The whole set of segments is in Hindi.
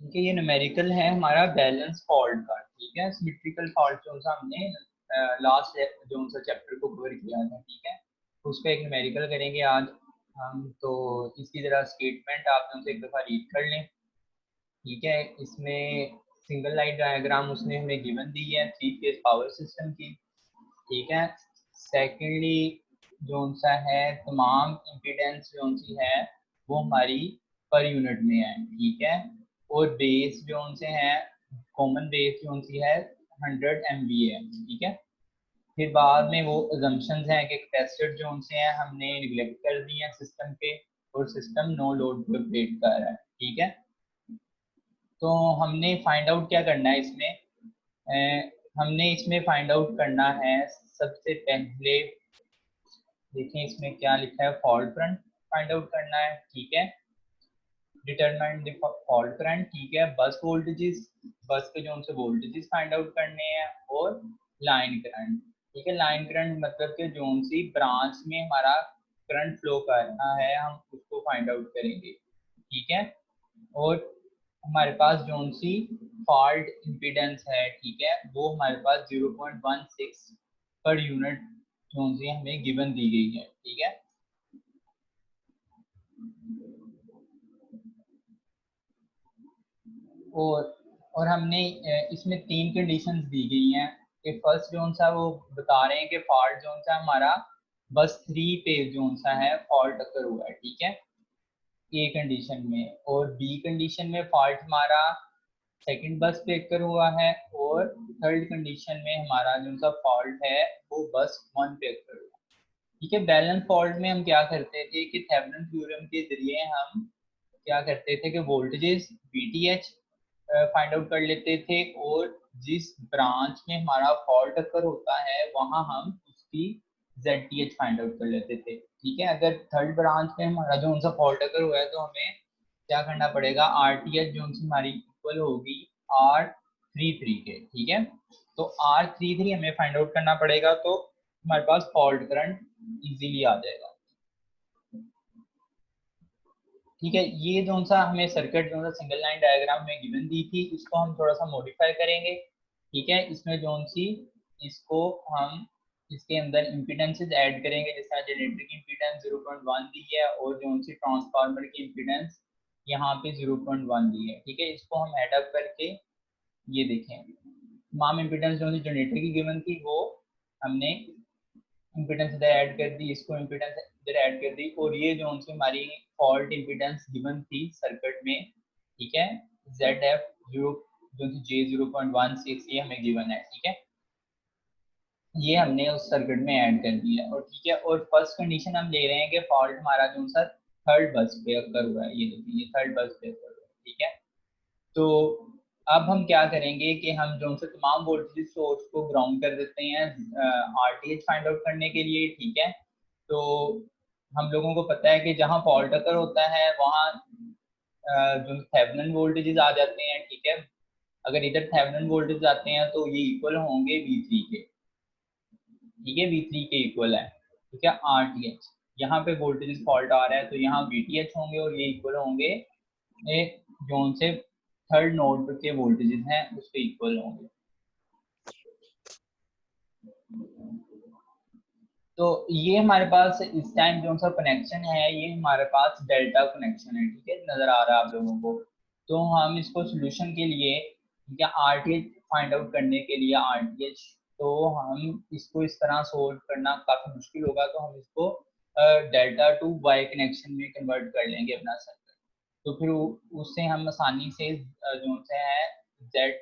ठीक है, ये न्यूमेरिकल है हमारा बैलेंस फॉल्ट का। ठीक है, सिमेट्रिकल फॉल्ट जो सा हमने लास्ट जो सा चैप्टर को कवर किया था। ठीक है, उसका एक न्यूमेरिकल करेंगे आज हम। तो इसकी जरा स्टेटमेंट आप उनसे एक दफ़ा रीड कर लें। ठीक है, इसमें सिंगल लाइन डायग्राम उसने हमें गिवन दी है 3 फेज पावर सिस्टम की। ठीक है, सेकेंडली जो सा है तमाम इम्पीडेंस जो सी है वो हमारी पर यूनिट में है। ठीक है, और बेस जो से है कॉमन बेस जो सी है 100 MVA है। ठीक है, फिर बाद में वो अजम्पशंस हैं कि टेस्टेड जो से हैं हमने निगलेक्ट कर दी है सिस्टम पे, और सिस्टम नो लोड पे ऑपरेट कर रहा है। ठीक है, तो हमने फाइंड आउट क्या करना है इसमें, हमने इसमें फाइंड आउट करना है सबसे पहले। देखें इसमें क्या लिखा है, फॉल्ट करंट फाइंड आउट करना है। ठीक है, डिटरमाइन द फॉल्ट करंट। ठीक है, बस वोल्टेजेस, बस के जो उनसे वोल्टेजेस फाइंड आउट करने हैं, और लाइन करंट। ठीक है, लाइन करंट मतलब कि जो सी ब्रांच में हमारा करंट फ्लो करना है हम उसको फाइंड आउट करेंगे। ठीक है, और हमारे पास जो सी फॉल्ट इम्पीडेंस है, ठीक है, वो हमारे पास 0.16 पर यूनिट जो सी हमें गिवन दी गई है। ठीक है, और हमने इसमें 3 कंडीशंस दी गई हैं कि फर्स्ट जोन सा वो बता रहे हैं कि फॉल्ट जोन सा हमारा बस 3 पे जोन सा है फॉल्ट अकर हुआ है। ठीक है, ए कंडीशन में, और बी कंडीशन में फॉल्ट हमारा सेकंड बस पे अकर हुआ है, और थर्ड कंडीशन में हमारा जो सा फॉल्ट है वो बस 1 पे अकर हुआ है। ठीक है, बैलेंस फॉल्ट में हम क्या करते थे कि थेवेनिन थ्योरम के जरिए हम क्या करते थे कि वोल्टेजेस VTH फाइंड आउट कर लेते थे, और जिस ब्रांच में हमारा फॉल्ट अकर होता है वहां हम उसकी ZTH फाइंड आउट कर लेते थे। ठीक है, अगर थर्ड ब्रांच में हमारा जो उनसा फॉल्ट अकर हुआ है तो हमें क्या करना पड़ेगा, RTH जो उनसे हमारी इक्वल होगी R33 के। ठीक है, तो R33 हमें फाइंड आउट करना पड़ेगा, तो हमारे पास फॉल्ट करंट इजीली आ जाएगा। ठीक है, ये जो सा हमें सर्किट जो सा सिंगल लाइन डायग्राम में गिवन दी थी इसको हम थोड़ा सा मॉडिफाई करेंगे। ठीक है, इसमें जो सी इसको हम इसके अंदर इम्पीडेंसेस ऐड करेंगे, जैसे जनरेटर की इम्पीडेंस 0.1 दी है, और जो सी ट्रांसफार्मर की इम्पीडेंस यहाँ पे 0.1 दी है। ठीक है, इसको हम ऐड अप करके ये देखें तमाम इम्पीडेंस जो सी जनरेटर की गिवन थी वो हमने इम्पीडेंस इधर ऐड कर दी, इसको इम्पीडेंस इधर ऐड कर दी, और ये जो उनसे हमारी फॉल्ट इम्पीडेंस गिवन थी सर्किट में। ठीक है, ZF 0 जो J0.16 ये हमें गिवन है। ठीक है, ये हमने उस सर्किट में ऐड कर दिया, और ठीक है, और फर्स्ट कंडीशन हम ले रहे हैं कि फॉल्ट हमारा जो सा थर्ड बस पे अकर हुआ है। ये देखिए, ये थर्ड बस पे अकर हुआ है। ठीक है, तो अब हम क्या करेंगे कि हम जो से तमाम वोल्टेज सोर्स को ग्राउंड कर देते हैं RTH फाइंड आउट करने के लिए। ठीक है, तो हम लोगों को पता है कि जहाँ फॉल्ट अकर होता है वहाँ जो थेवेनिन वोल्टेजेस आ जाते हैं। ठीक है, अगर इधर थेवेनिन वोल्टेज आते हैं तो ये इक्वल होंगे V3 के। ठीक है, V3 के इक्वल है। ठीक है, RTH यहाँ पे वोल्टेज फॉल्ट आ रहा है तो यहाँ VTH होंगे, और ये इक्वल होंगे जोन से थर्ड नोड के वोल्टेजेस हैं उसके इक्वल होंगे। तो ये हमारे पास इस टाइम जो सा कनेक्शन है ये हमारे पास डेल्टा कनेक्शन है। ठीक है, नजर आ रहा है आप लोगों को। तो हम इसको सोल्यूशन के लिए, ठीक है, RTH फाइंड आउट करने के लिए RTH, तो हम इसको इस तरह सोल्व करना काफी मुश्किल होगा, तो हम इसको डेल्टा टू वाई कनेक्शन में कन्वर्ट कर लेंगे अपना सर्किट। तो फिर उससे हम आसानी से जो से है जेड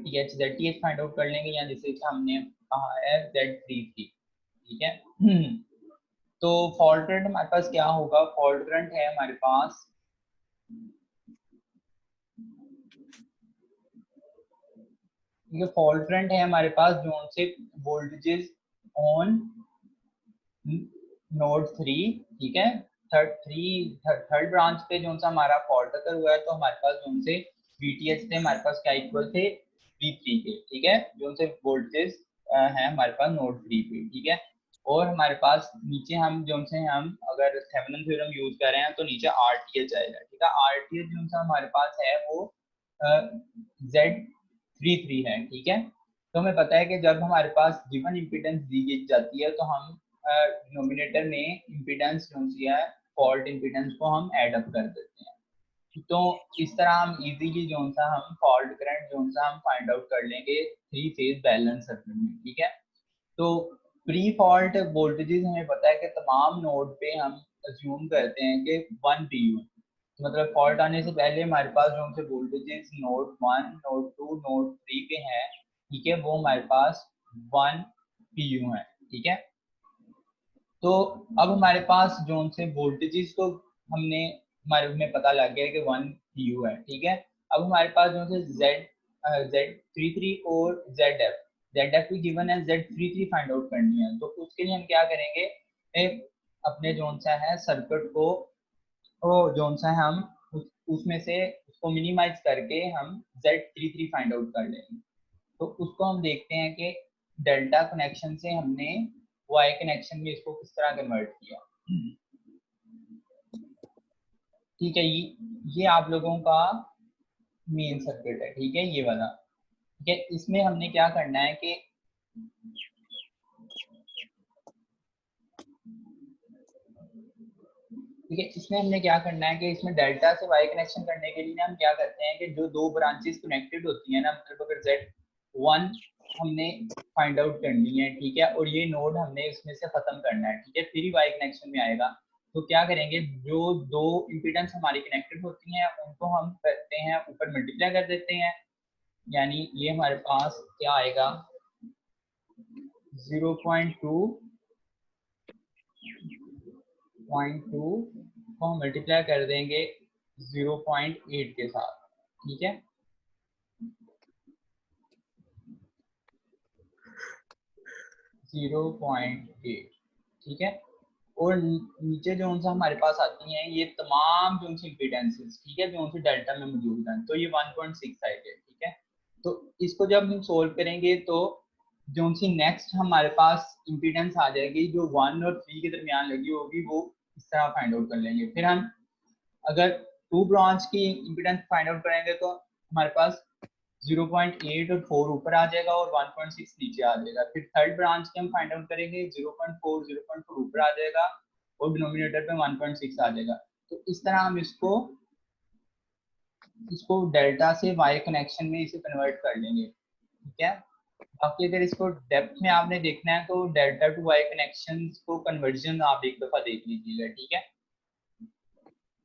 TH फाइंड आउट कर लेंगे, या जैसे कि हमने कहा है Z33। ठीक है, तो फॉल्ट करंट हमारे पास क्या होगा, फॉल्ट करंट है हमारे पास, ठीक है, फॉल्ट करंट है हमारे पास जो से वोल्टेजेस ऑन नोड 3। ठीक है, थर्ड ब्रांच पे जो सा हमारा फॉल्ट अकर हुआ है तो हमारे पास जो से VTH थे हमारे पास क्या इक्वल थे V3 के। ठीक है, जो से वोल्टेज है हमारे पास नोड 3 पे। ठीक है, और हमारे पास नीचे हम जो से हम अगर थेवेनिन थ्योरम यूज कर रहे हैं तो नीचे आरटीएच आएगा, ठीक है। आरटीएच जो सा हमारे पास है वो Z33 है, ठीक है। तो हमें पता है कि जब हमारे पास गिवन इम्पीडेंस दी जाती है तो हम डिनोमिनेटर में इम्पीडेंस जो सी है फॉल्ट इम्पीडेंस को हम ऐड अप कर देते हैं। तो इस तरह हम इजीली जो सा हम फॉल्ट करंट जो सा हम फाइंड आउट कर लेंगे थ्री फेज बैलेंस सर्किट में, ठीक है। तो प्री फॉल्ट वोल्टेजेस हमें पता है कि तमाम नोड पे हम अज्यूम करते हैं कि 1 पीयू, मतलब फॉल्ट आने से पहले हमारे पास जो से वोल्टेजेस नोड 1 नोड 2 नोड 3 पे हैं, ठीक है, वो हमारे पास 1 पीयू है, ठीक है। तो अब हमारे पास जो से वोल्टेजेस तो हमने हमारे में पता लग गया कि 1 पीयू है, ठीक है। अब हमारे पास जो से Z33 और ZF भी गिवन है, Z33 फाइंड आउट करनी है। तो उसके लिए हम क्या करेंगे, अपने जो सा है सर्किट को वो जो सा हम उसमें से उसको मिनिमाइज करके हम Z33 फाइंड आउट कर लेंगे। तो उसको हम देखते हैं कि डेल्टा कनेक्शन से हमने वाई कनेक्शन में इसको किस तरह कन्वर्ट किया, ठीक है। ये आप लोगों का मेन सर्किट है, ठीक है, ये वाला, ठीक है। इसमें हमने क्या करना है कि ठीक है, इसमें हमने क्या करना है कि इसमें डेल्टा से वाई कनेक्शन करने के लिए हम क्या करते हैं कि जो दो ब्रांचेस कनेक्टेड होती है ना, मतलब अगर Z1 हमने फाइंड आउट करनी है, ठीक है, और ये नोड हमने इसमें से खत्म करना है, ठीक है, फिर ही वाई कनेक्शन में आएगा। तो क्या करेंगे, जो दो इम्पीडेंस हमारी कनेक्टेड होती हैं उनको हम करते हैं ऊपर मल्टीप्लाई कर देते हैं, यानी ये हमारे पास क्या आएगा 0.2 को हम मल्टीप्लाई कर देंगे 0.8 के साथ, ठीक है। जीरो पॉइंट एट, ठीक है। और नीचे जो सा हमारे पास आती हैं ये तमाम जो सी इम्पीडेंसेस, ठीक है, जो सी डेल्टा में मौजूद हैं, तो ये 1.6 आएगा, ठीक है। तो इसको जब हम सोल्व करेंगे तो जो सी नेक्स्ट हमारे पास इम्पीडेंस आ जाएगी जो 1 और 3 के दरमियान लगी होगी, वो इस तरह फाइंड आउट कर लेंगे। फिर हम अगर टू ब्रांच की इम्पीडेंस फाइंड आउट करेंगे तो हमारे पास 0.8 और 4 ऊपर आ जाएगा और 1.6 नीचे आ जाएगा। फिर थर्ड ब्रांच के हम फाइंड आउट करेंगे 0.4 ऊपर आ जाएगा और डिनोमिनेटर पे 1.6 आ जाएगा। तो इस तरह हम इसको डेल्टा से वाई कनेक्शन में इसे कन्वर्ट कर लेंगे, ठीक है। बाकी अगर इसको डेप्थ में आपने देखना है तो डेल्टा टू वाई कनेक्शन को कन्वर्जन आप एक दफा देख लीजिएगा, ठीक है।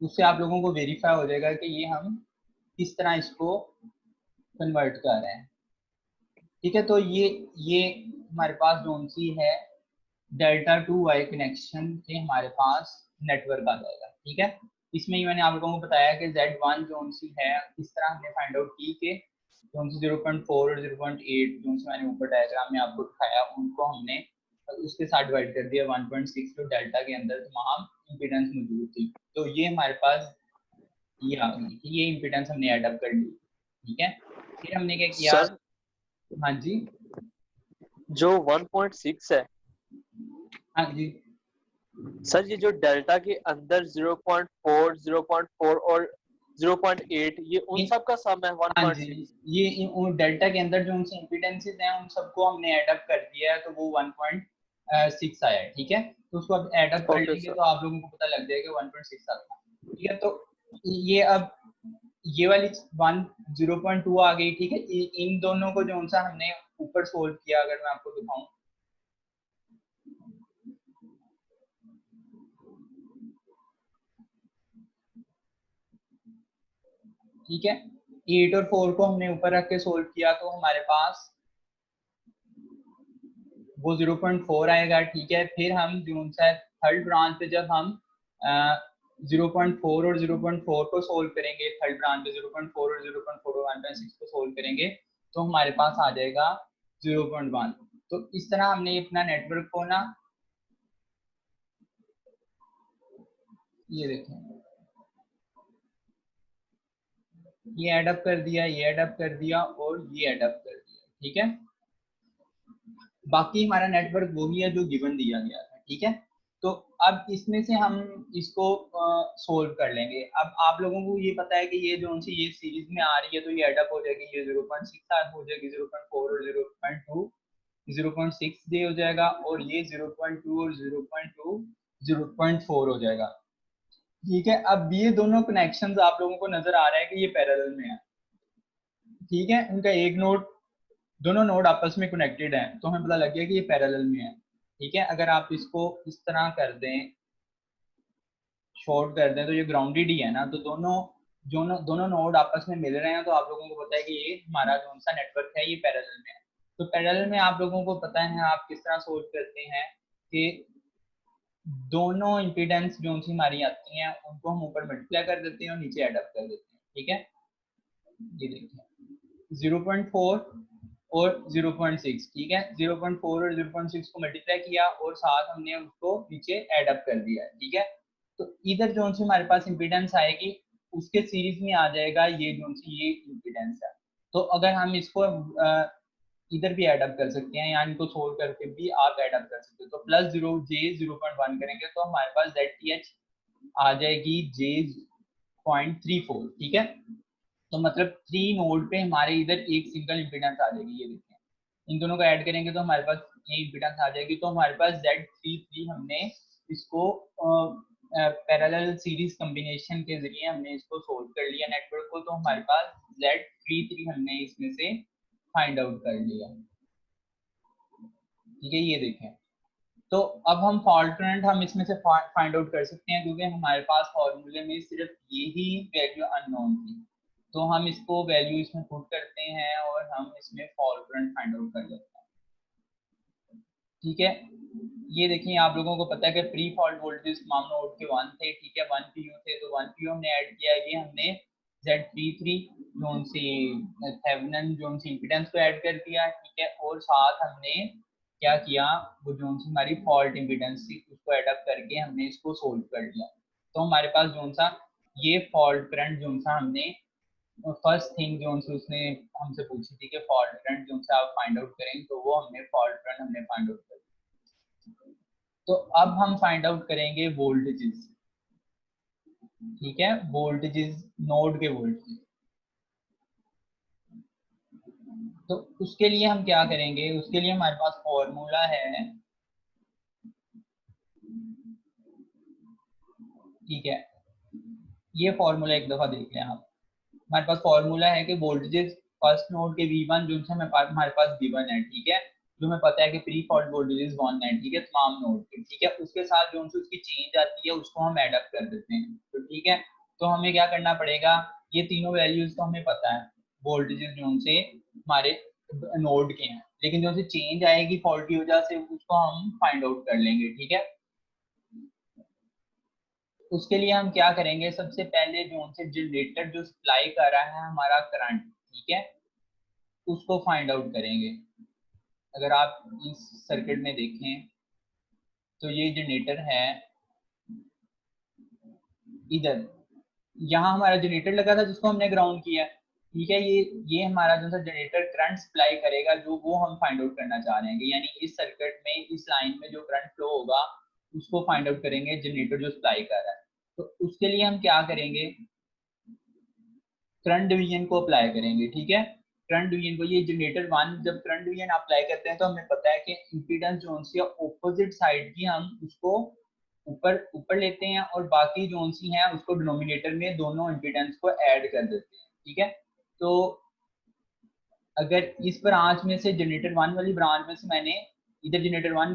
उससे आप लोगों को वेरीफाई हो जाएगा कि ये हम किस तरह इसको कन्वर्ट कर रहे हैं, ठीक है। तो ये हमारे पास जो सी है डेल्टा टू वाई कनेक्शन से हमारे पास नेटवर्क आ जाएगा, ठीक है। इसमें ही मैंने आप लोगों को बताया कि Z1 जो सी है इस तरह हमने फाइंड आउट की कि जो सी 0.4 और 0.8 जो सी मैंने ऊपर डायग्राम में आपको दिखाया उनको हमने उसके साथ डिवाइड कर दिया 1.6, जो डेल्टा के अंदर तमाम इम्पीडेंस मौजूद थी। तो ये हमारे पास ये आ गई, ये इम्पीडेंस हमने ऐड अप कर ली, ठीक है। फिर हमने क्या किया, सर हाँ जी, जो 1.6 है, हाँ जी, सर ये जो डेल्टा के अंदर 0.4 0.4 और 0.8 ये उन सब का सम है हाँ जी, 1.6। ये डेल्टा के अंदर जो उनसे इम्पीडेंसेस हैं उन सबको हमने ऐड अप कर दिया है तो वो 1.6 आया है, ठीक है। तो उसको अब ऐड अप कर ओके लेंगे सर। तो आप लोगों को पता लग जाएगा 1.6 आता है, ठीक है। तो ये अब ये वाली 0.2 आ गई, ठीक है। इन दोनों को जो सा हमने ऊपर सोल्व किया, अगर मैं आपको दिखाऊं, ठीक है, 8 और 4 को हमने ऊपर रख के सोल्व किया तो हमारे पास वो 0.4 आएगा, ठीक है। फिर हम जो सा थर्ड ब्रांच पे जब हम 0.4 और 0.4 को सोल्व करेंगे, थर्ड ब्रांच पे 0.4 और 0.4 और 1.6 को सोल्व करेंगे तो हमारे पास आ जाएगा 0.1। तो इस तरह हमने अपना नेटवर्क को ना, ये देखें, ये ऐड अप कर दिया, ये ऐड अप कर दिया और ये ऐड अप कर दिया, ठीक है। बाकी हमारा नेटवर्क वही है जो गिवन दिया गया था, ठीक है। तो अब इसमें से हम इसको सोल्व कर लेंगे। अब आप लोगों को ये पता है कि ये जो सी ये सीरीज में आ रही है तो ये एडअप हो जाएगी, ये 0.6 हो जाएगी, 0.4 और 0.2 0.6 जे हो जाएगा, और ये 0.2 और 0.2 0.4 हो जाएगा, ठीक है। अब ये दोनों कनेक्शंस आप लोगों को नजर आ रहा है कि ये पैरेलल में है, ठीक है। उनका एक नोड, दोनों नोड आपस में कनेक्टेड हैं, तो हमें पता लग गया कि ये पैरेलल में है, ठीक है। अगर आप इसको इस तरह कर दें, शॉर्ट कर दें, तो ये ग्राउंडेड ही है ना, तो दोनों नोड आपस में मिल रहे हैं, तो आप लोगों को पता है कि ये हमारा कौन सा नेटवर्क है, ये पैरेलल में है। तो पैरेलल में आप लोगों को पता है आप किस तरह सोल्व करते हैं कि दोनों इंपीडेंस जो सी हमारी आती हैं उनको हम ऊपर मल्टीप्लाई कर देते हैं और नीचे एड अप कर देते हैं, ठीक है। ये देखिए 0.4 और 0.6, ठीक है। 0.4 और 0.6 को मल्टीप्लाई किया और साथ हमने उसको नीचे एड अप कर दिया, ठीक है। तो इधर जो सी हमारे पास इंपीडेंस आएगी उसके सीरीज में आ जाएगा ये जो सी ये इंपीडेंस है। तो अगर हम इसको इधर भी एड अप कर सकते हैं, यानी इनको सोल्व करके भी आप एड अप कर सकते हो। तो प्लस 0 करेंगे तो हमारे पास ZTH आ जाएगी J.34, ठीक है। तो मतलब 3 नोड पे हमारे इधर एक सिंगल इंपीडेंस आ जाएगी, ये देखिए। इन दोनों को ऐड करेंगे तो हमारे पास ये इंपीडेंस आ जाएगी। तो हमारे पास Z33 हमने इसको पैरेलल सीरीज कॉम्बिनेशन के जरिए हमने इसको सोल्व कर लिया नेटवर्क को। तो हमारे पास Z33 हमने इसमें से फाइंड आउट कर लिया, ठीक है। ये देखें, तो अब हम फॉल्ट करंट हम इसमें से फाइंड आउट कर सकते हैं, क्योंकि हमारे पास फॉर्मूले में सिर्फ यही वैल्यू अननोन थी। तो हम इसको वैल्यू इसमें पुट करते हैं और हम इसमें फॉल्ट करंट फाइंड आउट कर लेते हैं, ठीक है। ये देखिए आप लोगों को पता है कि प्री फॉल्ट वोल्टेज तमाम नोड के 1 थे, ठीक है। 1 pu थे, तो 1 pu हमने ऐड किया, ये हमने Z33 जोन सी थेवेनिन जोन सी इंपीडेंस को ऐड कर दिया, ठीक है। और साथ हमने क्या किया, वो जोन सी हमारी फॉल्ट इंपीडेंस थी उसको ऐड अप करके हमने इसको सोल्व कर लिया। तो हमारे पास जोन सा ये फॉल्ट करंट जोन सा हमने फर्स्ट थिंग जो उसने हमसे पूछी थी कि फॉल्ट करंट जो से आप फाइंड आउट करें, तो वो हमने फॉल्ट करंट हमने फाइंड आउट कर। तो अब हम फाइंड आउट करेंगे वोल्टेजेस, ठीक है। वोल्टेजेस, नोड के वोल्टेज। तो उसके लिए हम क्या करेंगे, उसके लिए हमारे पास फॉर्मूला है, ठीक है। ये फॉर्मूला एक दफा देख लें आप। हमारे पास फॉर्मूला है कि वोल्टेजेस फर्स्ट नोड के V1 जो हमारे पास गिवन है, ठीक है। जो हमें पता है कि प्री फॉल्ट वोल्टेजेस 1 है, ठीक है, तमाम नोड के, ठीक है। उसके साथ जो उसकी चेंज आती है उसको हम एड अप कर देते हैं, तो ठीक है। तो हमें क्या करना पड़ेगा, ये तीनों वैल्यूज तो हमें पता है वोल्टेजेस जो से हमारे नोड के हैं, लेकिन जो से चेंज आएगी फॉल्ट की वजह से उसको हम फाइंड आउट कर लेंगे, ठीक है। उसके लिए हम क्या करेंगे, सबसे पहले जो उनसे जनरेटर जो सप्लाई कर रहा है हमारा करंट, ठीक है, उसको फाइंड आउट करेंगे। अगर आप इस सर्किट में देखें तो ये जनरेटर है इधर, यहाँ हमारा जनरेटर लगा था जिसको हमने ग्राउंड किया, ठीक है। ये हमारा जो सा जनरेटर करंट सप्लाई करेगा जो वो हम फाइंड आउट करना चाह रहे हैं, यानी इस सर्किट में इस लाइन में जो करंट फ्लो होगा उसको फाइंड आउट करेंगे जनरेटर जो सप्लाई कर रहा है। तो उसके लिए हम क्या करेंगे, करंट डिवीजन को अप्लाई करेंगे, ठीक है। करंट डिवीजन को, ये जनरेटर 1 जब करंट डिवीजन अप्लाई करते हैं तो हमें पता है कि इंपीडेंस जोन सी ऑपोजिट साइड की हम उसको ऊपर ऊपर लेते हैं और बाकी जोन सी है उसको डिनोमिनेटर में दोनों इंपीडेंस को ऐड कर देते हैं, ठीक है। तो अगर इस ब्रांच में से जनरेटर 1 वाली ब्रांच में से मैंने इधर जनरेटर 1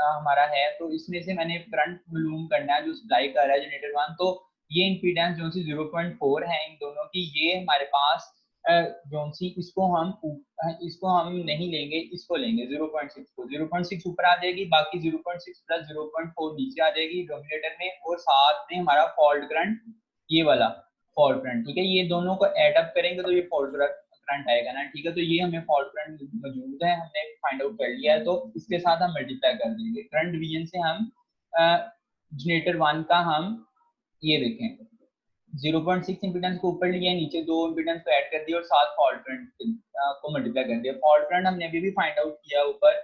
हमारा है, तो इसमें से मैंने करंट मालूम करना है जो सप्लाई कर रहा है जनरेटर 1, तो ये इंपीडेंस जो सी 0.4 है इन दोनों की, ये हमारे पास जो सी इसको हम नहीं लेंगे, इसको लेंगे 0.6 को। 0.6 ऊपर आ जाएगी, बाकी 0.6 प्लस 0.4 नीचे आ जाएगी डोमिनेटर में, और साथ में हमारा फॉल्ट करंट ये वाला फॉल्ट करंट, ठीक है। ये दोनों को ऐड अप करेंगे तो ये फॉल्ट करंट आएगा ना, ठीक है। तो ये हमें फॉल्ट करंट मौजूद है, हमने फाइंड आउट कर लिया है, तो इसके साथ हम मल्टीप्लाई कर देंगे। करंट डिवीजन से हम जनरेटर 1 का हम ये देखें 0.6 इंपीडेंस को ऊपर लिया, नीचे दो इंपीडेंस को ऐड कर दिया और साथ फॉल्ट करंट को मल्टीप्लाई कर दिया। फॉल्ट करंट हमने अभी भी फाइंड आउट किया ऊपर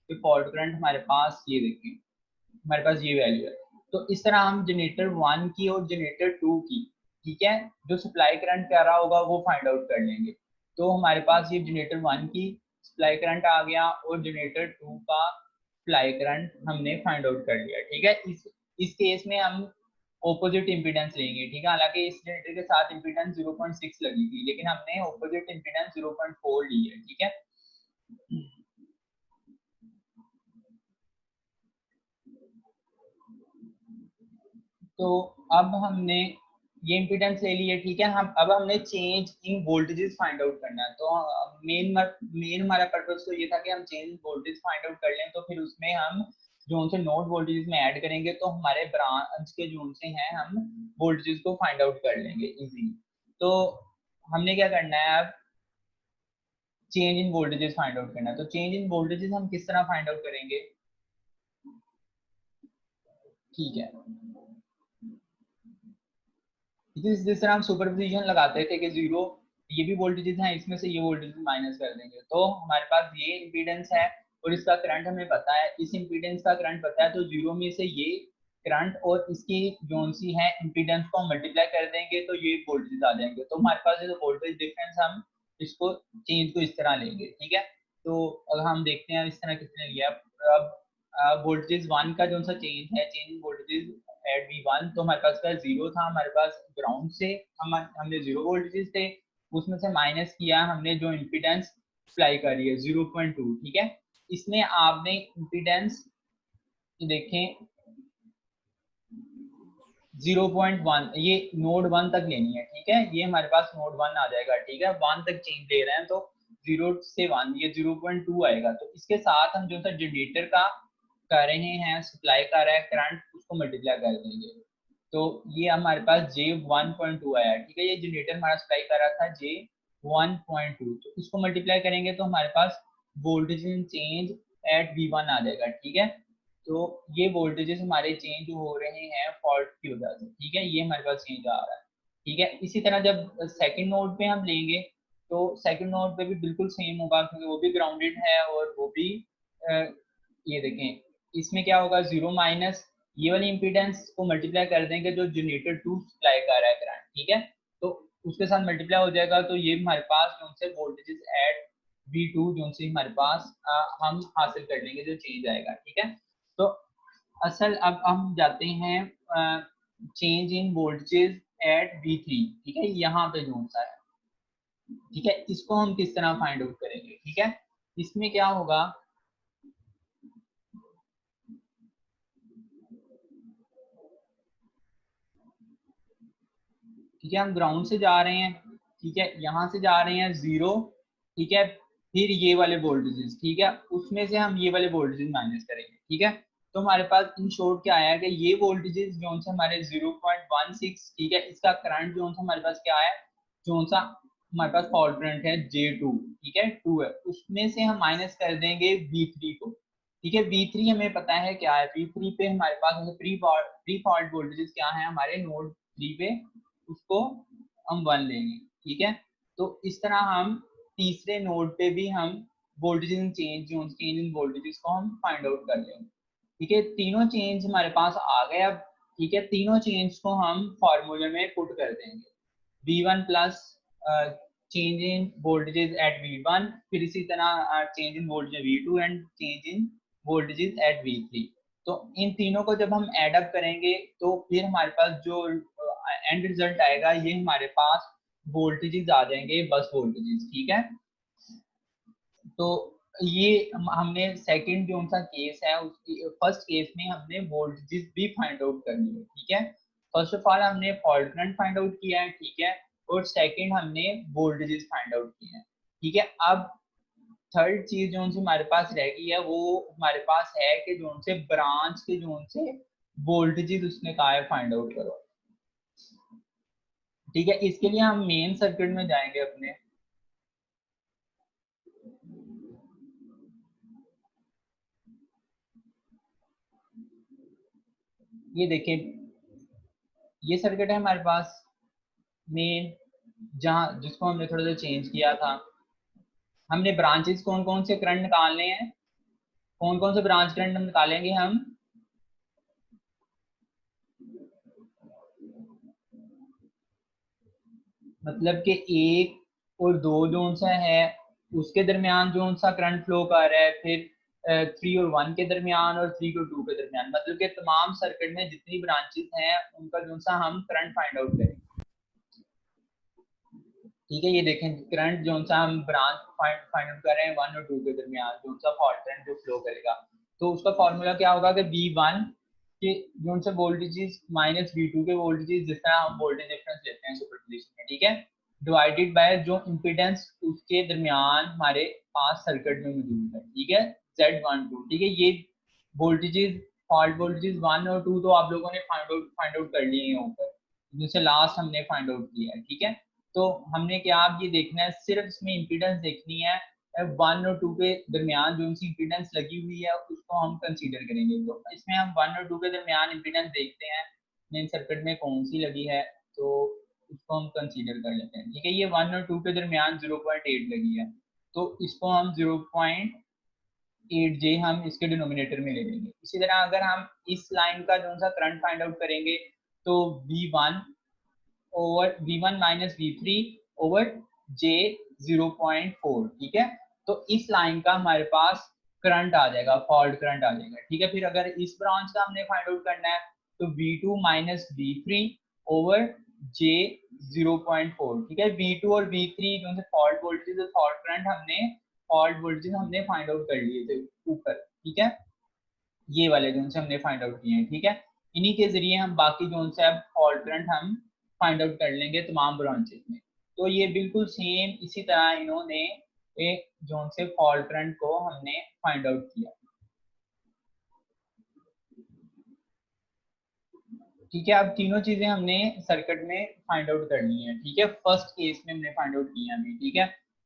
कि फॉल्ट करंट हमारे पास ये देखें, हमारे पास ये वैल्यू है। तो इस तरह हम जनरेटर 1 की और जनरेटर 2 की, ठीक है, जो सप्लाई करंट क्या रहा होगा वो फाइंड आउट कर लेंगे। तो हमारे पास ये जनरेटर 1 की सप्लाई करंट आ गया और जनरेटर 2 का सप्लाई करंट हमने फाइंड आउट कर लिया, ठीक है। इस केस में हम ऑपोजिट इंपीडेंस लेंगे, ठीक है। हालांकि इस जनरेटर के साथ इंपीडेंस 0.6 लगी थी, लेकिन हमने ऑपोजिट इंपीडेंस 0.4 ली है, ठीक है। तो अब हमने ये इम्पीडेंस ले ली है, ठीक है। हम अब हमने change in voltages find out करना है। तो मेन हमारा पर्पस तो ये था कि हम change in voltage find out कर लें, तो फिर उसमें हम जो उनसे नोड वोल्टेजेस में ऐड करेंगे, तो हमारे ब्रांच के जो उनसे हैं हम वोल्टेजेस को फाइंड आउट कर लेंगे इजीली। तो हमने क्या करना है, अब change in voltages find out करना है। तो चेंज इन वोल्टेजेस हम किस तरह फाइंड आउट करेंगे, ठीक है। जिस तरह हम सुपरपोजिशन लगाते थे कि जीरो ये भी वोल्टेजेस हैं, इसमें से ये वोल्टेज माइनस कर देंगे, तो हमारे पास ये इम्पीडेंस है और इसका करंट हमें पता है, इस इम्पीडेंस का करंट पता है, तो जीरो में से ये करंट और इसकी जो सी है इम्पीडेंस को हम मल्टीप्लाई कर देंगे तो ये वोल्टेज आ जाएंगे। तो हमारे पास जो वोल्टेज डिफरेंस हम इसको चेंज को इस तरह लेंगे, ठीक है। तो अगर हम देखते हैं इस तरह किसने लिया, अब वोल्टेज 1 का जो सा चेंज है, चेंज वोल्टेज एट V1, तो हमारे पास का जीरो था, हमारे पास ग्राउंड से हमने जीरो वोल्टेज थे, उसमें से माइनस किया हमने जो इम्पीडेंस अप्लाई करी है 0.2, ठीक है। इसमें आपने इम्पीडेंस देखें 0.1 ये नोड 1 तक लेनी है, ठीक है। ये हमारे पास नोड 1 आ जाएगा, ठीक है। 1 तक चेंज ले रहे हैं तो 0 से 1 ये 0.2 आएगा। तो इसके साथ हम जो सा जनरेटर का कर रहे हैं, सप्लाई कर रहा है करंट, उसको मल्टीप्लाई कर देंगे। तो ये हमारे पास J1.2 आया, ठीक है। ये जनरेटर हमारा सप्लाई कर रहा था J1.2, तो इसको मल्टीप्लाई करेंगे तो हमारे पास voltage in change at V1 आ जाएगा, ठीक है। तो ये वोल्टेजेस हमारे चेंज हो रहे हैं फॉल्ट की वजह से, ठीक है। ये हमारे पास चेंज आ रहा है, ठीक है। इसी तरह जब सेकंड नोड पे हम लेंगे तो सेकंड नोड पे भी बिल्कुल सेम होगा, क्योंकि वो भी ग्राउंडेड है और वो भी ये देखें इसमें क्या होगा, जीरो माइनस ये वाली इम्पीडेंस को मल्टीप्लाई कर देंगे जो जनरेटर 2 सप्लाई कर रहा है करंट, ठीक है। तो उसके साथ मल्टीप्लाई हो जाएगा, तो ये हमारे पास जो से वोल्टेजेस एट V2 जो से हमारे पास हम हासिल कर लेंगे जो चेंज आएगा, ठीक है। तो असल अब हम जाते हैं change in voltage at V3, ठीक है। यहाँ पे जो सा है, ठीक है, इसको हम किस तरह फाइंड आउट करेंगे, ठीक है। इसमें क्या होगा, ठीक है, हम ग्राउंड से जा रहे हैं, ठीक है, यहाँ से जा रहे हैं जीरो, ठीक है, फिर ये वाले वोल्टेजेस, ठीक है, उसमें से हम ये वाले वोल्टेजेस माइनस करेंगे, ठीक है। तो हमारे पास इन शॉर्ट क्या आया कि ये वोल्टेजेस जो से हमारे 0.16, ठीक है, इसका करंट जो हमारे पास क्या है, जो सा हमारे पास फॉल्ट करंट है J2, ठीक है, 2 है, उसमें से हम माइनस कर देंगे V3 को, ठीक है। V3 हमें पता है क्या है, V3 पे हमारे पास प्री फॉल्ट वोल्टेजेस क्या है हमारे नोड 3 पे, उसको हम 1 लेंगे, ठीक है। तो इस तरह हम तीसरे नोड पे भी हम वोल्टेज चेंज इन वोल्टेजेस को हम फाइंड आउट कर लेंगे, ठीक है। तीनों चेंज हमारे पास आ गए अब, ठीक है। तीनों चेंज को हम फॉर्मूले में पुट कर देंगे, V1 plus change in voltages at V1, फिर इसी तरह change in voltage V2 and change in voltages at V3। तो इन तीनों को जब हम एड अप करेंगे तो फिर हमारे पास जो एंड रिजल्ट आएगा ये हमारे पास वोल्टेजेस आ जाएंगे, बस वोल्टेजेस, ठीक है। तो ये हमने सेकंड जो सा केस है उसकी फर्स्ट केस में हमने वोल्टेजेस भी फाइंड आउट करनी है, ठीक है। फर्स्ट ऑफ ऑल हमने फॉल्ट करंट फाइंड आउट किया है, ठीक है, और सेकंड हमने वोल्टेजेस फाइंड आउट किए हैं, ठीक है। अब थर्ड चीज जो से हमारे पास रह गई है वो हमारे पास है कि जो से ब्रांच के जो से वोल्टेजेस उसने कहा है फाइंड आउट करो, ठीक है। इसके लिए हम मेन सर्किट में जाएंगे अपने, ये देखिए ये सर्किट है हमारे पास मेन, जहाँ जिसको हमने थोड़ा सा चेंज किया था। हमने ब्रांचेस कौन कौन से करंट निकालने हैं, कौन कौन से ब्रांच करंट निकालेंगे हम? मतलब कि 1 और 2 जोन सा है उसके दरमियान जोन सा करंट फ्लो कर रहा है, फिर 3 और 1 के दरमियान और 3 और 2 के दरमियान, मतलब कि तमाम सर्किट में जितनी ब्रांचेस हैं उनका जोन सा हम करंट फाइंड आउट करेंगे। ठीक है, ये देखें करंट जोन सा हम ब्रांच फाइंड आउट कर रहे हैं 1 और 2 के दरमियान जोन सा फॉल्ट करंट जो फ्लो करेगा, तो उसका फॉर्मूला क्या होगा कि V1 के जोन से वोल्टेजेस माइनस V2 के वोल्टेजेस, जिस तरह हम वोल्टेज डिफरेंस लेते हैं सुपरपोजिशन में, ठीक है, डिवाइडेड बाय जो इंपीडेंस उसके दरमियान हमारे पास सर्किट में मौजूद है, ठीक है, Z12, ठीक है। ये वोल्टेजेस फॉल्ट वोल्टेजेस 1 और 2 तो आप लोगों ने फाइंड आउट कर लिए हैं ऊपर, जिनसे लास्ट हमने फाइंड आउट किया है, ठीक है। तो हमने क्या आप ये देखना है, सिर्फ इसमें इंपीडेंस देखनी है, 1 और 2 के दरमियान जो सी इंपीडेंस लगी हुई है उसको हम कंसीडर करेंगे। तो इसमें हम 1 और 2 के दरमियान इंपीडेंस देखते हैं मेन सर्किट में कौन सी लगी है, तो उसको हम कंसीडर कर लेते हैं, ठीक है। ये 1 और 2 के दरमियान 0.8 लगी है, तो इसको हम 0.8 जे हम इसके डिनोमिनेटर में ले लेंगे। इसी तरह अगर हम इस लाइन का जो सा करंट फाइंड आउट करेंगे तो V1 over V1 minus V3 over J 0.4, ठीक है। तो इस लाइन का हमारे पास करंट आ जाएगा, फॉल्ट करंट आ जाएगा, ठीक है। फिर अगर इस ब्रांच का हमने फाइंड आउट करना है तो V2 minus V3 over J 0.4, ठीक है। V2 और V3 जो से फॉल्ट वोल्टेज और फॉल्ट करंट फॉल्ट वोल्टेज हमने फाइंड आउट कर लिए थे ऊपर, ठीक है। ये वाले जोन से हमने फाइंड आउट किए हैं, ठीक है। इन्हीं के जरिए हम बाकी जोन से अब फॉल्ट करंट हम फाइंड आउट कर लेंगे तमाम ब्रांचेस में। तो ये बिल्कुल सेम इसी तरह इन्होंने एक जोन से फॉल्ट करंट को हमने फाइंड आउट किया, ठीक है। अब तीनों चीजें हमने सर्किट में फाइंड आउट करनी है, ठीक है। फर्स्ट केस में हमने फाइंड आउट किया अभी, ठीक है।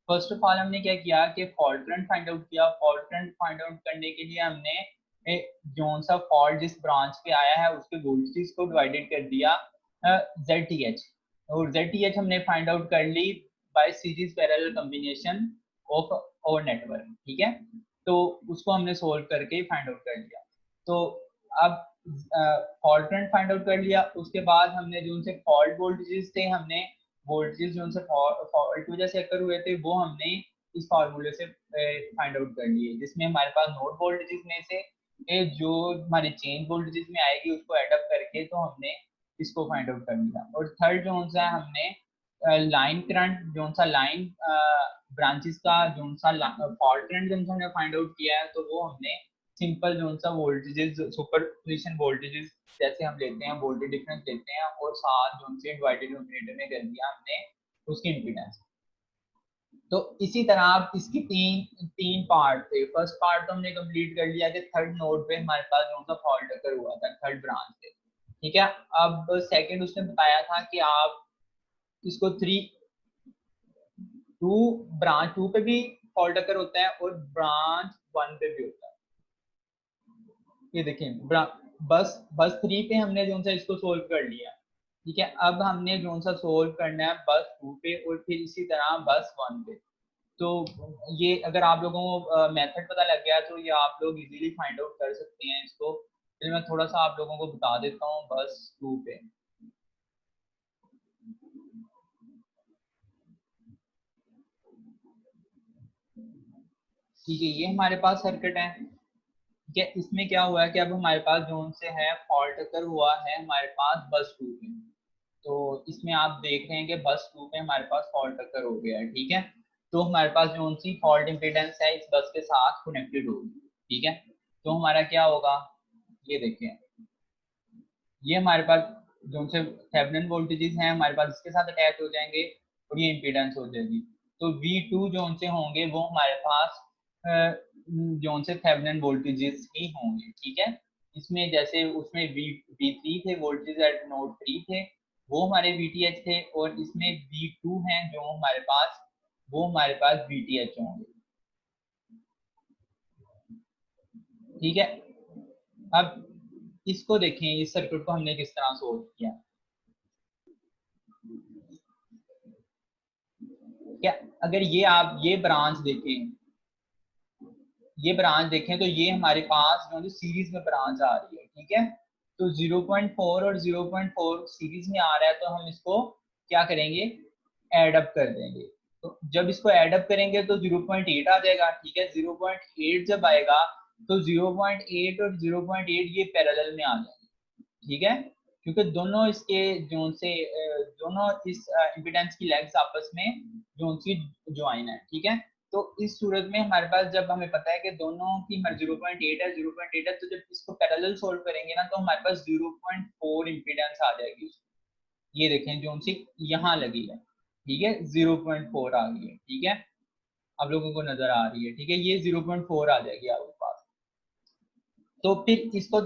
फर्स्ट ऑफ ऑल हमने क्या किया कि फॉल्ट करंट फाइंड आउट किया। फॉल्ट करंट फाइंड आउट करने के लिए हमने जोन सा फॉल्ट जिस ब्रांच पे आया है उसके वोल्टेज को डिवाइडेड कर दिया ZTH, और ZTH हमने फाइंड आउट कर ली by series parallel combination of और नेटवर्क, ठीक है। तो उसको हमने सोल्व करके फाइंड आउट कर लिया। तो अब फॉल्ट करंट फाइंड आउट कर लिया, उसके बाद हमने जो उनसे फॉल्ट वोल्टेजेस थे, हमने वोल्टेजेस जो उनसे फॉल्ट की वजह से अकर हुए थे वो हमने इस फार्मूले से फाइंड आउट कर लिए, जिसमें हमारे पास नोड वोल्टेजेस में से जो हमारे चेंज वोल्टेजेस में आएगी उसको एडअप करके तो हमने इसको फाइंड आउट कर लिया। और थर्ड जो सा हमने लाइन करंट जो सा लाइन ब्रांचेस का जो सा फॉल्ट करंट जो हमने फाइंड आउट किया है, तो वो हमने सिंपल जो सा वोल्टेजेस सुपरपोजिशन वोल्टेजेस जैसे हम लेते हैं वोल्टेज डिफरेंस लेते हैं और साथ जो से डिवाइडेड डिनोमिनेटर में कर दिया हमने उसकी इम्पीडेंस। तो इसी तरह आप इसकी तीन तीन पार्ट थे। फर्स्ट पार्ट तो हमने कंप्लीट कर लिया कि थर्ड नोड पे हमारे पास जो सा फॉल्ट अकर हुआ था थर्ड ब्रांच पे, ठीक है। अब सेकंड उसने बताया था कि आप इसको 2 पे भी फॉल्ट अकर होता है और ब्रांच 1 पे भी होता है। ये देखें बस बस 3 पे हमने जो सा इसको सोल्व कर लिया, ठीक है। अब हमने जो सा सोल्व करना है बस 2 पे और फिर इसी तरह बस 1 पे। तो ये अगर आप लोगों को मेथड पता लग गया तो ये आप लोग इजीली फाइंड आउट कर सकते हैं इसको। फिर मैं थोड़ा सा आप लोगों को बता देता हूँ बस 2 पे, ठीक है। ये हमारे पास सर्किट है, ठीक है। इसमें क्या हुआ है कि अब हमारे पास जोन से है फॉल्ट अकर हुआ है हमारे पास बस 2 पे। तो इसमें आप देख रहे हैं कि बस 2 पे हमारे पास फॉल्ट अकर हो गया है, ठीक है। तो हमारे पास जोन सी फॉल्ट इम्पीडेंस है इस बस के साथ कनेक्टेड होगी, ठीक है। तो हमारा क्या होगा, ये देखें, ये हमारे पास जो से थेवेनिन वोल्टेजेस हैं हमारे पास इसके साथ अटैच हो जाएंगे और ये इम्पीडेंस हो जाएगी। तो V2 जो से होंगे वो हमारे पास जो से थेवेनिन वोल्टेजेस ही होंगे, ठीक है। इसमें जैसे उसमें V3 थे वोल्टेज एट नोड 3 थे वो हमारे VTH थे, और इसमें V2 हैं जो हमारे पास वो हमारे पास VTH होंगे, ठीक है। अब इसको देखें इस सर्किट को हमने किस तरह सोल्व किया। क्या अगर ये आप ये ब्रांच देखें, ये ब्रांच देखें तो ये हमारे पास जो सीरीज में ब्रांच आ रही है, ठीक है। तो 0.4 और 0.4 सीरीज में आ रहा है, तो हम इसको क्या करेंगे, एड अप कर देंगे। तो जब इसको एड अप करेंगे तो 0.8 आ जाएगा, ठीक है। 0.8 जब आएगा तो 0.8 और 0.8 ये पैरेलल में आ जाएंगे, ठीक है, क्योंकि दोनों इसके जोन से दोनों इस इम्पीडेंस की लेग्स आपस में जोन सी ज्वाइन है, ठीक है। तो इस सूरत में हमारे पास जब हमें पता है कि दोनों की 0.8 है 0.8 है, तो जब इसको पैरेलल सोल्व करेंगे ना, तो हमारे पास 0.4 इम्पीडेंस आ जाएगी। ये देखें जोन सी यहाँ लगी है, ठीक है, 0.4 आ गई है, ठीक है, आप लोगों को नजर आ रही है, ठीक है, ये 0.4 आ जाएगी आपके पास। तो फिर इसको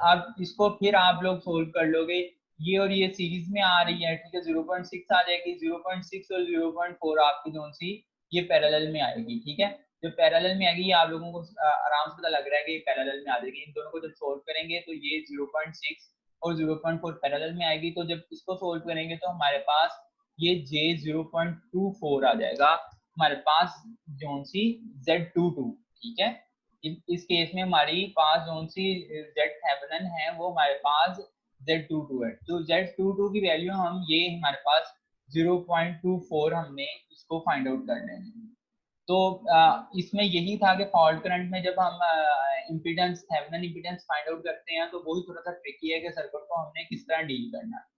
आप इसको फिर आप लोग सोल्व कर लोगे, ये और ये सीरीज में आ रही है, ठीक है, 0.6 आ जाएगी, 0.6 और 0.4 आपकी जोन सी ये पैरेलल में आएगी, ठीक है। जो पैरेलल में आएगी ये आप लोगों को आराम से पता लग रहा है कि ये पैरेलल में आ जाएगी। इन दोनों को जब सोल्व करेंगे तो ये 0.6 और 0.4 पैरेलल में आएगी, तो जब इसको सोल्व करेंगे तो हमारे पास ये J 0.24 आ जाएगा हमारे पास जोन सी Z22, ठीक है। इस केस में हमारी पास जोन सी जेड थेवेनिन है वो हमारे पास Z22 है। तो Z22 की वैल्यू हम ये हमारे पास 0.24 हमने इसको फाइंड आउट कर लेंगे। तो इसमें यही था कि फॉल्ट करंट में जब हम impedance Thevenin impedance find out करते हैं तो वही थोड़ा सा ट्रिकी है कि सर्किट को हमने किस तरह डील करना है।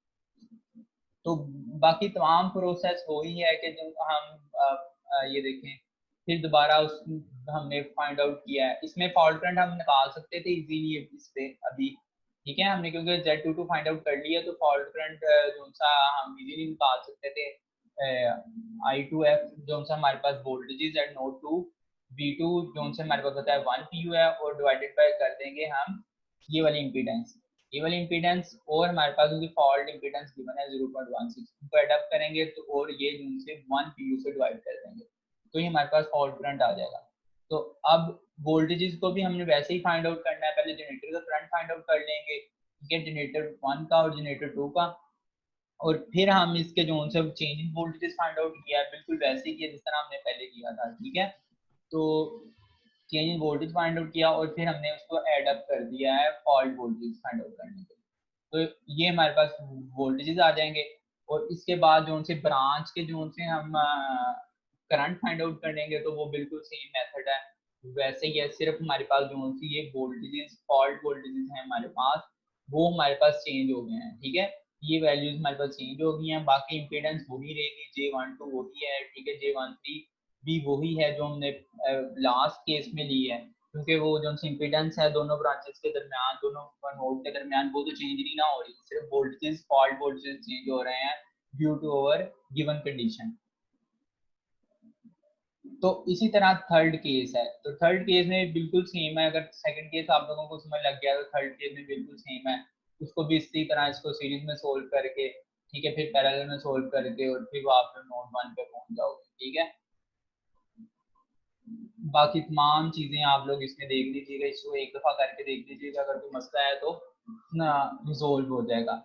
तो बाकी तमाम प्रोसेस वही है कि जो हम ये देखें, फिर दोबारा उस हमने फाइंड आउट किया है। इसमें फॉल्ट करंट हम निकाल सकते थे इजीली इस पे अभी, ठीक है, हमने क्योंकि Z22 फाइंड आउट कर लिया, तो फॉल्ट करंट जो सा हम इजीली निकाल सकते थे। I2F जो सा हमारे पास वोल्टेज है नोड 2, V2 जो से हमारे पास होता है 1 pu है, और डिवाइडेड बाय कर देंगे हम ये वाली इम्पीडेंस, ये वाली इम्पीडेंस, और हमारे पास उनकी फॉल्ट इम्पीडेंस गिवन है 0.16, उनको एडअप करेंगे तो और ये जिनसे 1 pu से डिवाइड कर देंगे, तो ये हमारे पास फॉल्ट करंट आ जाएगा। तो अब वोल्टेजेस को भी हमने वैसे ही फाइंड आउट करना है, पहले जनरेटर का करंट फाइंड आउट कर लेंगे, ठीक है, जनरेटर 1 का और जनरेटर 2 का, और फिर हम इसके जो से change in voltages find out किया है, बिल्कुल वैसे ही किया जिस तरह हमने पहले किया था, ठीक है। तो change in voltage find out किया और फिर हमने उसको एड अप कर दिया है फॉल्ट वोल्टेज फाइंड आउट करने के लिए। तो ये हमारे पास वोल्टेजेस आ जाएंगे, और इसके बाद जो से ब्रांच के जो से हम करंट फाइंड आउट करेंगे, तो वो बिल्कुल सेम मेथड है, वैसे ही है, सिर्फ हमारे पास जो सी ये वोल्टेजेस फॉल्ट वोल्टेजेस हैं हमारे पास, वो हमारे पास चेंज हो गए हैं, ठीक है, ये वैल्यूज हमारे पास चेंज हो गई हैं। बाकी इंपीडेंस वही रहेगी, J12 वही है, ठीक है, J13 भी वही है जो हमने लास्ट केस में ली है, क्योंकि वो जो इम्पीडेंस है दोनों ब्रांचेस के दरमियान, दोनों नोड के दरमियान, वो तो चेंज नहीं ना हो रही, सिर्फ वोल्टेजेस फॉल्ट वोल्टेजेस चेंज हो रहे हैं due to our given condition. तो इसी तरह थर्ड केस है, तो थर्ड केस में बिल्कुल सेम है, अगर सेकंड केस आप लोगों को समझ लग गया तो थर्ड केस में बिल्कुल सेम है, उसको भी इसी तरह इसको सीरीज में सोल्व करके, ठीक है, फिर पैरेलल में सोल्व करके, और फिर आप नोड 1 पे पहुंच जाओगे, ठीक है। बाकी तमाम चीजें आप लोग इसमें देख लीजिएगा, इसको एक दफा करके देख लीजिएगा, अगर कोई मसला है तो ना रिजोल्व हो जाएगा।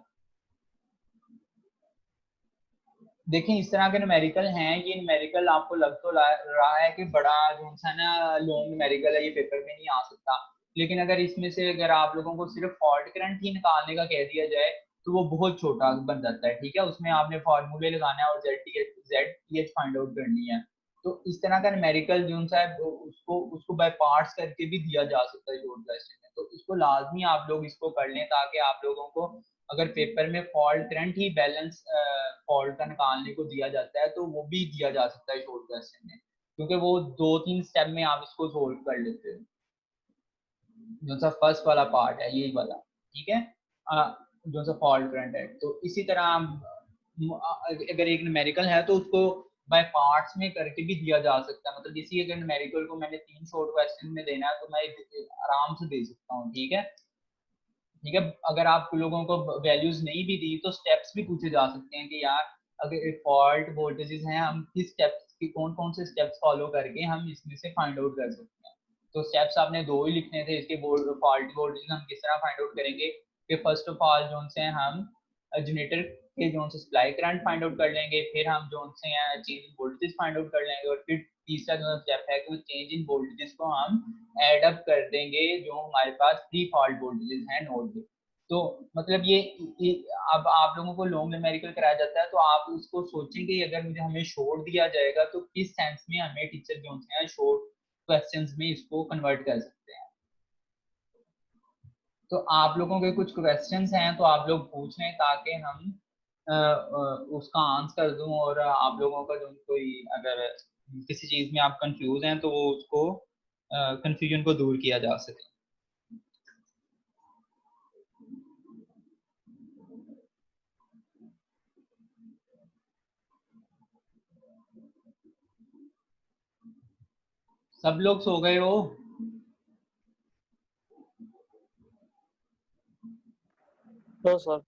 देखें इस तरह के न्यूमेरिकल हैं, ये न्यूमेरिकल आपको लग तो रहा है कि बड़ा जो सा ना लॉन्ग न्यूमेरिकल है, ये पेपर में नहीं आ सकता, लेकिन अगर इसमें से अगर आप लोगों को सिर्फ फॉल्ट करंट ही निकालने का कह दिया जाए तो वो बहुत छोटा बन जाता है, ठीक है, उसमें आपने फार्मूले लगाना है और जेड फाइंड आउट करनी है। तो इस तरह का न्यूमेरिकल जो सा है उसको उसको बाय पार्ट्स करके भी दिया जा सकता है शॉर्ट क्वेश्चन में, तो इसको लाजमी आप लोग इसको कर लें, ताकि आप लोगों को अगर पेपर में फॉल्ट करंट ही बैलेंस फॉल्ट का निकालने को दिया जाता है तो वो भी दिया जा सकता है शॉर्ट क्वेश्चन में, क्योंकि वो 2-3 स्टेप में आप इसको सोल्व कर लेते हो। जो सा फर्स्ट वाला पार्ट है यही वाला, ठीक है, जो सा फॉल्ट करंट है, तो इसी तरह अगर एक न्यूमेरिकल है तो उसको बाय पार्ट्स में करके भी दिया जा सकता है, मतलब जैसे अगर न्यूमेरिकल को मैंने 3 शॉर्ट क्वेश्चन में देना है तो मैं आराम से दे सकता हूँ, ठीक है, ठीक है। अगर आप लोगों को वैल्यूज नहीं भी दी तो स्टेप्स भी पूछे जा सकते हैं कि यार अगर फॉल्ट वोल्टेजेस हैं, हम किस स्टेप्स की कौन कौन से स्टेप्स फॉलो करके हम इसमें से फाइंड आउट कर सकते हैं। तो स्टेप्स आपने 2 ही लिखने थे, इसके फॉल्ट वोल्टेज हम किस तरह फाइंड आउट करेंगे कि फर्स्ट ऑफ ऑल जो से हम जनरेटर फिर जो से सप्लाई करंट फाइंड आउट कर लेंगे, फिर हम जो से हैं change in voltage find out कर लेंगे, और फिर तीसरा जो स्टेप है कि वो चेंज इन वोल्टेजेस को हम ऐड अप कर देंगे जो हमारे पास प्री फॉल्ट वोल्टेजेस हैं नोड पे। तो मतलब ये अब आप लोगों को लॉन्ग न्यूमेरिकल कराया जाता है, तो आप उसको सोचेंगे अगर मुझे हमें शॉर्ट दिया जाएगा तो किस सेंस में हमें टीचर जो हैं शॉर्ट क्वेश्चंस में इसको कन्वर्ट कर सकते हैं। तो आप लोगों के कुछ क्वेश्चंस हैं तो आप लोग पूछ लें ताकि हम उसका आंसर दूं, और आप लोगों का जो कोई अगर किसी चीज में आप कंफ्यूज हैं तो वो उसको कंफ्यूजन को दूर किया जा सके। सब लोग सो गए हो? तो सर